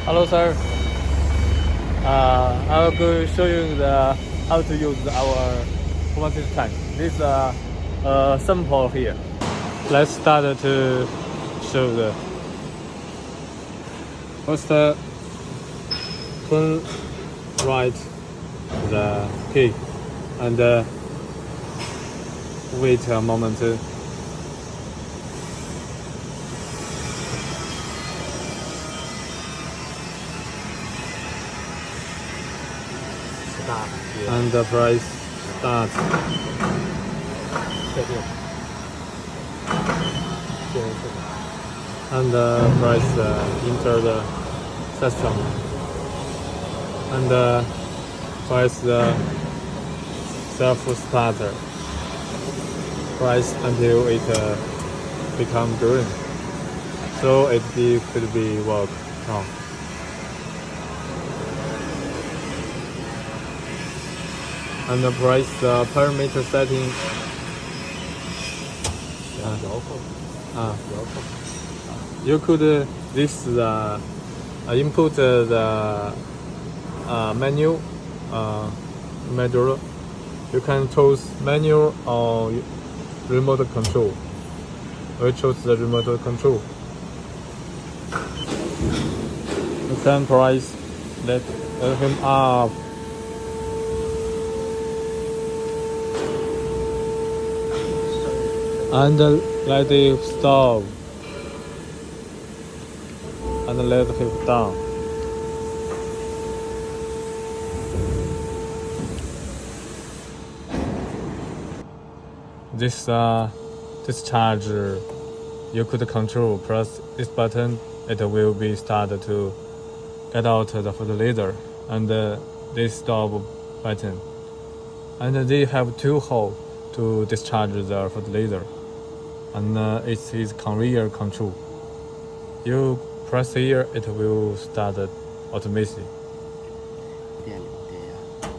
Hello, sir. I will show you how to use our compost tank. This is a sample here. Let's start to show the first. Turn right the key and wait a moment. Start here. And press start. And press enter the system. And press the self-starter. Press until it become green. So it could be work now. And press the parameter setting. You could this the input the menu Manure. You can choose manual or remote control. We choose the remote control. You can press let him up. And let it stop. And let it down. This discharge you could control. Press this button, it will be started to get out the fertilizer, and this stop button. And they have two holes to discharge the fertilizer, and it is conveyor control. You press here, it will start automatically.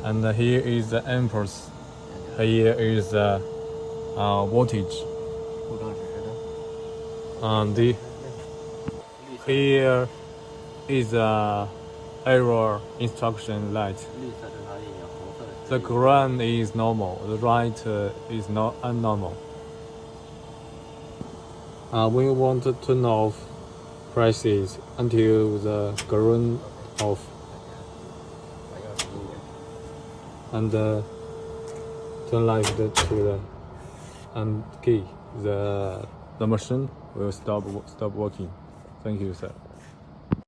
And here is the impulse. Here is the voltage. And here is the error instruction light. The green is normal, the right is not abnormal. When you want to turn off, press it until the green off. And turn light to the and key. The machine will stop working. Thank you, sir.